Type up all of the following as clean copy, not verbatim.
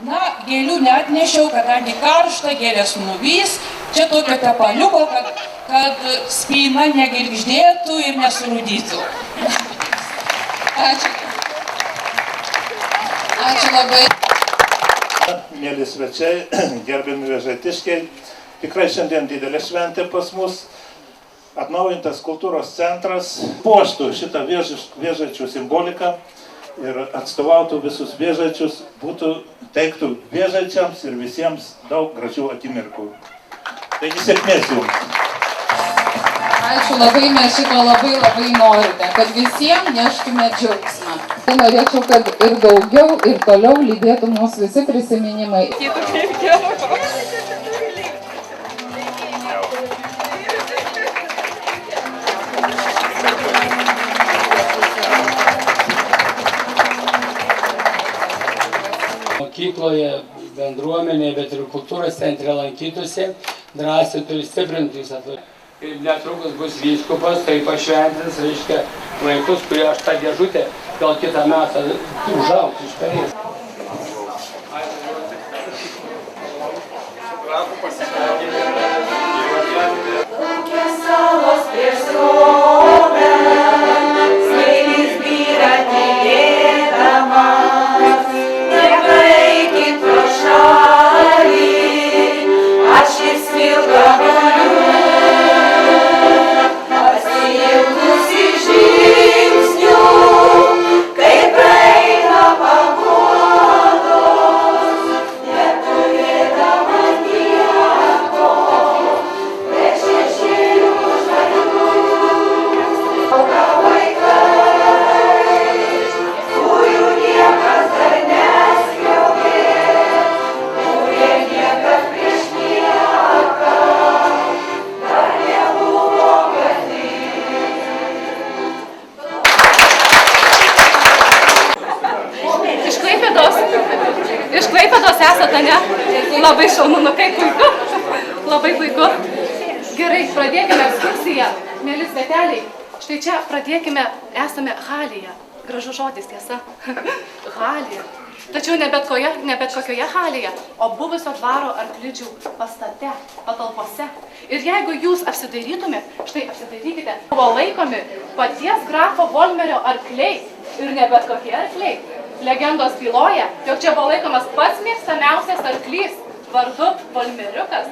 Na, gėlių neatnešiau, kadangi karšta, gėlės nuvys. Čia tokio tepaliuko, kad spyna negirgždėtų ir nesurūdytų. Ačiū. Ačiū labai. Mėly svečiai, gerbiami vėžaitiškiai, tikrai šiandien didelė šventė pas mus. Atnaujintas kultūros centras puoštų šitą vėžaičių simboliką ir atstovautų visus vėžaičius, teiktų vėžaičiams ir visiems daug gražių akimirkų. Taigi sėkmės jums. Ačiū labai, mes šito labai norite, kad visiems neštume džiaugsmą. Tai norėčiau, kad ir daugiau, ir toliau lydėtų mūsų visi prisiminimai. Mokykloje, bendruomenėje, bet ir kultūros centre lankytųsi, drąsiai turi stiprinti visą tai. Netrukus bus vyskupas, tai pašventins, reiškia, vaikus, kurie aš tą dėžutę gal kitą metą užaugs iš perės. Iš Klaipėdos esate, ne? Labai šaunu, nu kaip puiku. Labai puiku. Gerai, pradėkime ekskursiją, mėly sveteliai. Štai čia pradėkime, esame halėje. Gražus žodis, tiesa. Halė. Tačiau ne bet kokioje halėje, o buvusio dvaro arklidžių pastate, patalpose. Ir jeigu jūs apsidairytumėt, štai apsidairykite, buvo laikomi paties grafo Volmerio arkliai. Ir ne bet kokie arkliai. Legendos byloja, jog čia buvo laikomas pats mėgstamiausias arklys, vardu Volmeriukas.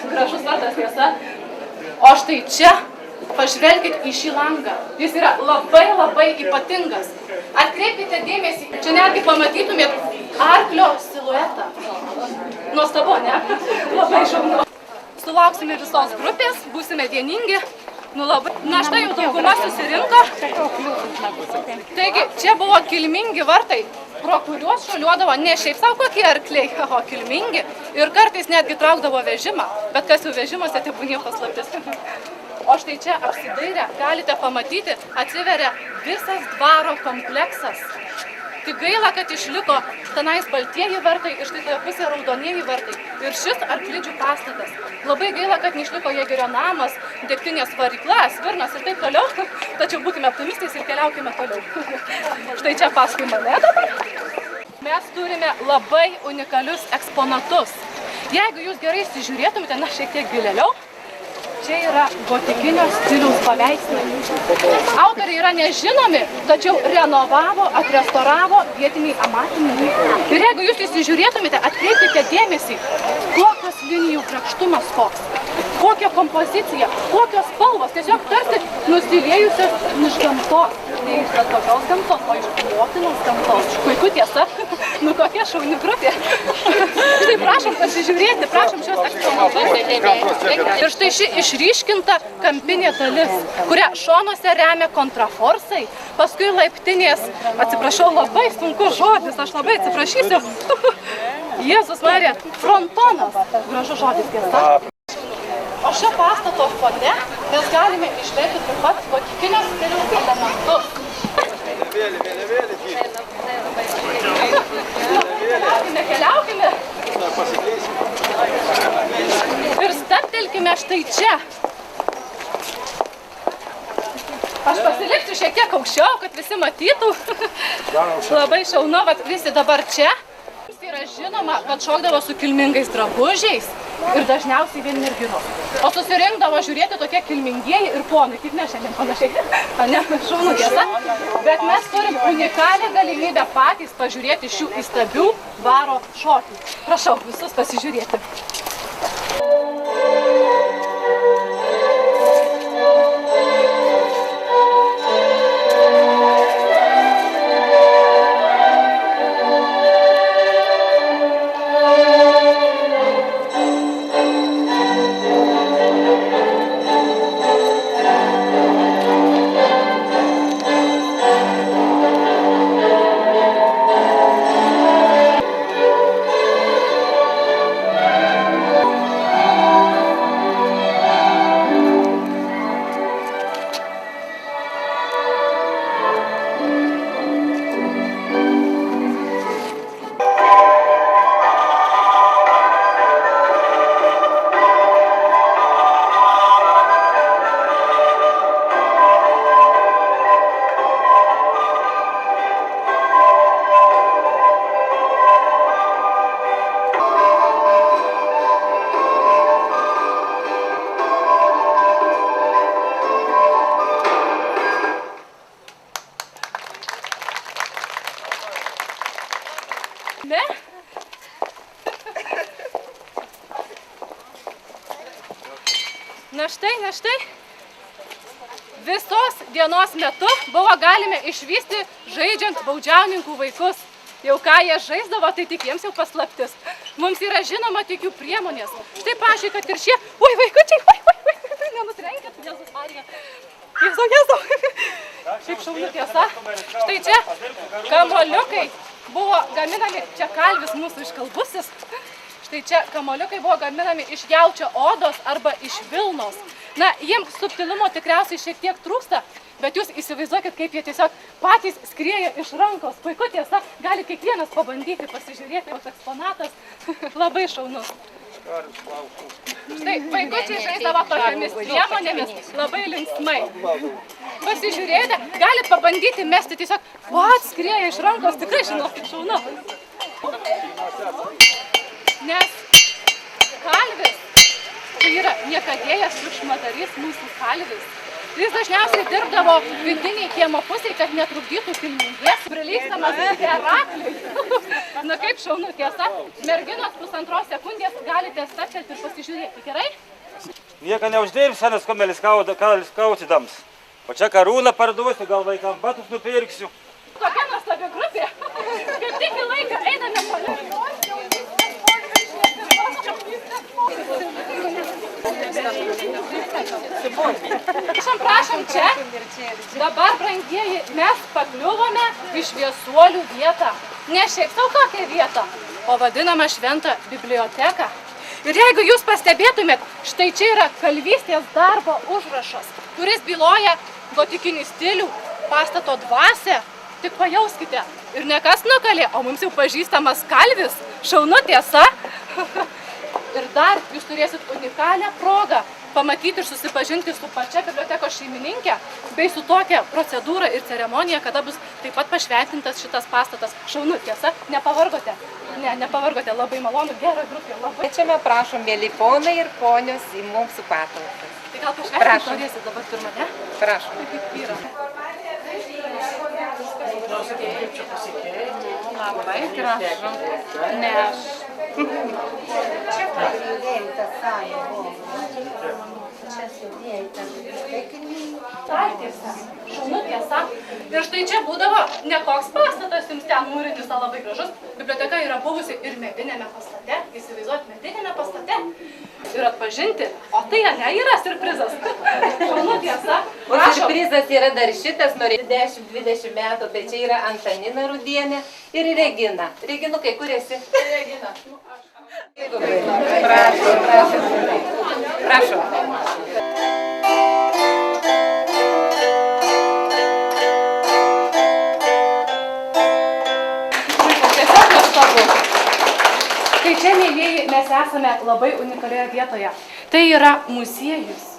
Gražus vardas, tiesa. O štai čia, pažvelkit į šį langą. Jis yra labai ypatingas. Atkreipkite dėmesį, čia netgi pamatytumėt arklio siluetą. Nuostabu, ne? Labai šaunu. Sulauksime visos grupės, būsime vieningi. Na štai jau dauguma susirinko. Taigi čia buvo kilmingi vartai, pro kuriuos šuoliuodavo ne šiaip savo kokie arkliai, o kilmingi. Ir kartais netgi traukdavo vežimą, bet kas jau vežimuose, tebūnie paslaptis. O štai čia apsidairę galite pamatyti, atsiveria visas dvaro kompleksas. Tik gaila, kad išliko tenais baltieji vartai ir štai toje pusėje raudonieji vartai. Ir šis arklidžių pastatas. Labai gaila, kad neišliko Jėgerio namas, degtinės varykla, svirnas ir taip toliau. Tačiau būkime optimistais ir keliaukime toliau. Štai čia paskui mane dabar. Mes turime labai unikalius eksponatus. Jeigu jūs gerai įsižiūrėtumėte, na šiek tiek gilėliau, čia yra gotikinio stiliaus paveikslai. Autoriai yra nežinomi, tačiau renovavo, atrestauravo vietiniai amatininkai. Ir jeigu jūs įsižiūrėtumėte, atkreipkite dėmesį, kokios linijų grakštumas koks, kokia kompozicija, kokios spalvos, tiesiog tarsi nusiliejusios iš gamtos. Ne iš bet kokios gamtos, o iš motinos gamtos. Puiku, tiesa? Nu kokia šauni grupė. Štai prašom pasižiūrėti, prašom šios eksponatus. Ir štai ši išryškinta kampinė dalis, kurią šonuose remia kontraforsai, paskui laiptinės, atsiprašau, labai sunkus žodis, aš labai atsiprašysiu. Jėzus Marija, frontonas, gražus žodis, tiesa. O šio pastato fone mes galime išvelgti taip pat gotikinio stiliaus elementus. Keliaukime. Ir stabtelkime štai čia. Aš pasiliksiu šiek tiek aukščiau, kad visi matytų. Labai šaunu, vat visi dabar čia. Yra Žinoma, kad šokdavo su kilmingais drabužiais ir dažniausiai vien merginos. O susirinkdavo žiūrėti tokie kilmingieji ir ponai, kaip mes šiandien panašiai. Ne, šaunu tiesa. Bet mes turim unikalią galimybę patys pažiūrėti šių įstabių dvaro šokių. Prašau visus pasižiūrėti. Ne? Na štai. Visos dienos metu buvo galime išvysti žaidžiant baudžiauninkų vaikus. Jau ką jie žaisdavo, tai tik jiems jau paslaptis. Mums yra žinoma tik jų priemonės. Štai pažiūrėk, kad ir šie... Oi, vaikučiai, nenutrenkit, Jėzus Marija. Jėzau. Šiaip šaunu tiesa. Štai čia kamuoliukai buvo gaminami, čia kalvis mūsų iškalbusis. Štai čia kamuoliukai buvo gaminami iš jaučio odos arba iš vilnos. Na, jiems subtilumo tikriausiai šiek tiek trūksta, bet jūs įsivaizduokit, kaip jie tiesiog patys skrieja iš rankos. Puiku tiesa, gali kiekvienas pabandyti, pasižiūrėti, koks eksponatas. Labai šaunus. Štai, vaikučiai žaisdavo tokiamis priemonėmis labai linksmai. Pasižiūrėjote, galit pabandyti mesti tiesiog, pats skrieja iš rankos, tikrai žinokit, šaunu. Nes kalvis, tai yra niekadėjas triukšmadarys mūsų kalvis. Jis dažniausiai dirbdavo vidiniai kiemo pusiai, kad netrukdytų kilmingies, prilygstamas Herakliui. Na kaip šaunu tiesa, merginos 1,5 sekundės galite stabtelti ir pasižiūrėti, gerai? Nieko neuždirbs, senas komelis kautydams. O čia karūną parduosiu, gal vaikam batus nupirksiu. Kokia nuostabi grupė. Kaip tik į laiką einame paliau. Prašom čia. Dabar, brangieji, mes pakliuvome į šviesuolių vietą. Ne šiaip sau tokią vietą, o vadinamą šventą biblioteką. Ir jeigu jūs pastebėtumėt, štai čia yra kalvystės darbo užrašas, kuris byloja gotikinį stilių, pastato dvasią. Tik pajauskite, ir ne kas nukalė, o mums jau pažįstamas kalvis. Šaunu tiesa. Ir dar jūs turėsit unikalią progą pamatyti ir susipažinti su pačia bibliotekos šeimininkė, bei su tokia procedūra ir ceremonija, kada bus taip pat pašventintas šitas pastatas. Šaunu tiesa, nepavargote. Ne, nepavargote, labai malonu, gera grupė, labai. Čia prašom, mėly ponai ir ponios, į mūsų patalpas. Tai gal pašventinti norėsit dabar pirmą, ne? Prašom. Labai gražu. Ne aš. Čia pagrindėta sąjungo. Čia sudėta. Tai tiesa, šaunu tiesa. Ir štai čia būdavo ne koks pastatas jums ten mūrinis, o labai gražus. Biblioteka yra buvusi ir medinėme pastate. Įsivaizduot, medinėme pastate. Ir atpažinti, o tai ne yra siurprizas. Šaunu tiesa. O siurprizas yra dar šitas, nuo 10-20 metų, tai čia yra Antanina Rudienė ir Regina. Reginukai, kur esi? Regina. Prašom. čia, mėlyjeji, mes esame labai unikalioje vietoje. Tai yra muziejus.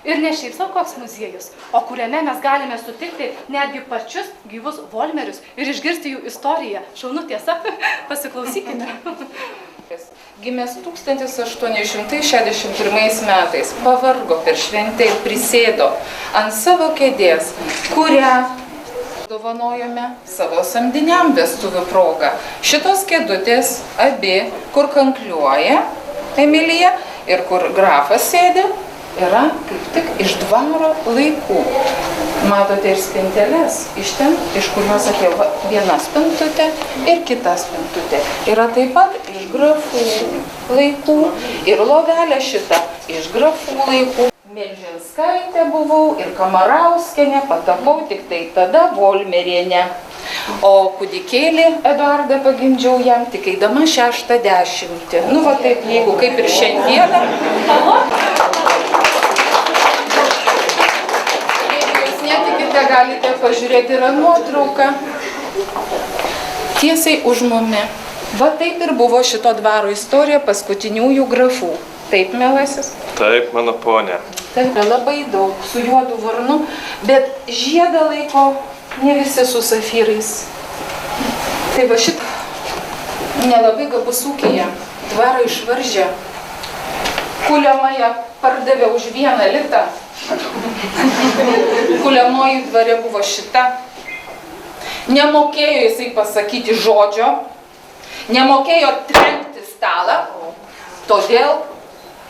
Ir ne šiaip savo koks muziejus, o kuriame mes galime sutikti netgi pačius gyvus volmerius ir išgirsti jų istoriją. Šaunu tiesa, pasiklausykime. Gimęs 1861 metais, pavargo per šventę ir prisėdo ant savo kėdės, kurią dovanojome savo samdiniam vestuvių progą. Šitos kėdutės abi, kur kankliuoja Emilija ir kur grafas sėdi, yra kaip tik iš dvaro laikų. Matote ir spinteles iš ten, iš kurios atėjo viena spintutė ir kita spintutė. Yra taip pat iš grafų laikų ir lovelė šita iš grafų laikų. Milžinskaitė buvau ir Kamarauskienė, patapau tik tai tada Volmerienė. O kūdikėlį Eduardą pagimdžiau jam tik eidama 60. Nu va taip, jeigu kaip ir šiandieną. Jeigu jūs netikite, galite pažiūrėti, yra nuotrauka. Tiesiai už mumi. Va taip ir buvo šito dvaro istorija paskutiniųjų grafų. Taip, mielasis? Taip, mano ponė. Tai yra labai daug su juodu varnu, bet žiedą laiko ne visi su safyrais. Tai va šitą nelabai gabus ūkyje dvarą išvaržė. Kuliamą ją pardavė už 1 litą. Kuliamoji dvare buvo šita. Nemokėjo jisai pasakyti žodžio, nemokėjo trenkti stalą, todėl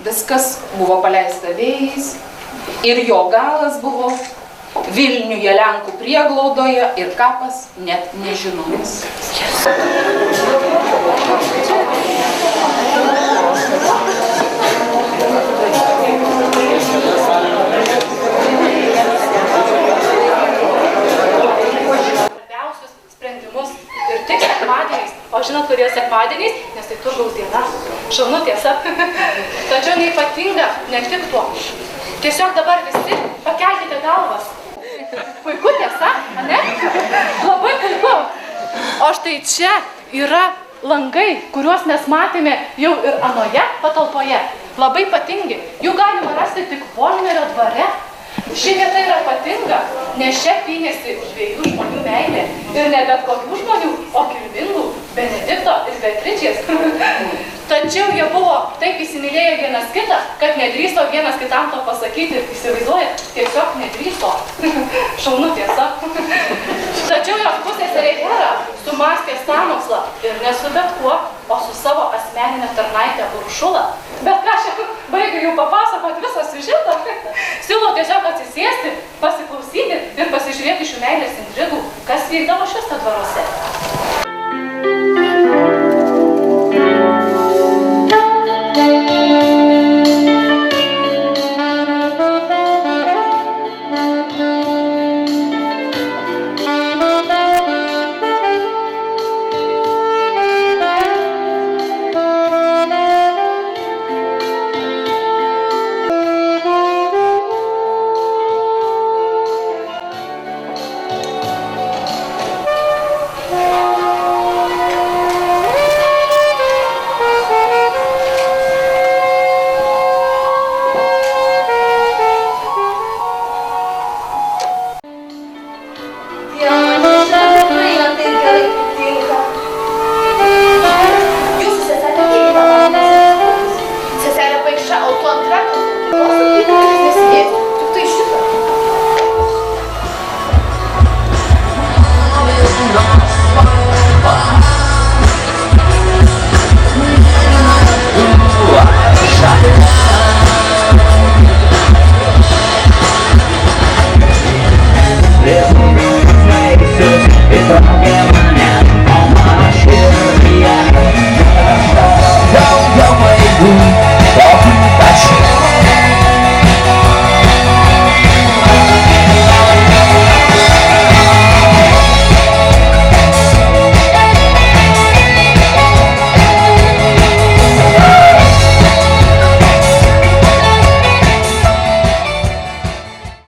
viskas buvo paleista vėjais ir jo galas buvo Vilniuje Lenkų prieglaudoje ir kapas net nežinomas. Svarbiausius sprendimus ir tik sekmadieniais, o žinot, kodėl sekmadieniais, nes tai turgaus diena. Šaunu tiesa. Tačiau neypatinga ne tik tuo. Tiesiog dabar visi pakelkite galvas. Puiku tiesa, ne? Labai puiku. O štai čia yra langai, kuriuos mes matėme jau ir anoje patalpoje. Labai ypatingi. Jų galima rasti tik Volmerio dvare. Ši vieta yra ypatinga, nes čia pynėsi 2 žmonių meilė. Ir ne bet kokių žmonių, o kilmingų Benedikto ir Beatričės. Tačiau jie buvo taip įsimylėję vienas kitą, kad nedrįso vienas kitam to pasakyti. Įsivaizduojat, tiesiog nedrįso. Šaunu tiesa. Tačiau jos pusseserė Hera sumąstė sąmokslą ir ne su bet kuo, o su savo asmeninę tarnaitę Uršulą. Bet ką aš baigiu jau papasakot visą siužetą. Siūlau tiesiog atsisėsti, pasiklausyti ir pasižiūrėti šių meilės intrigų, kas vykdavo šiuose dvaruose.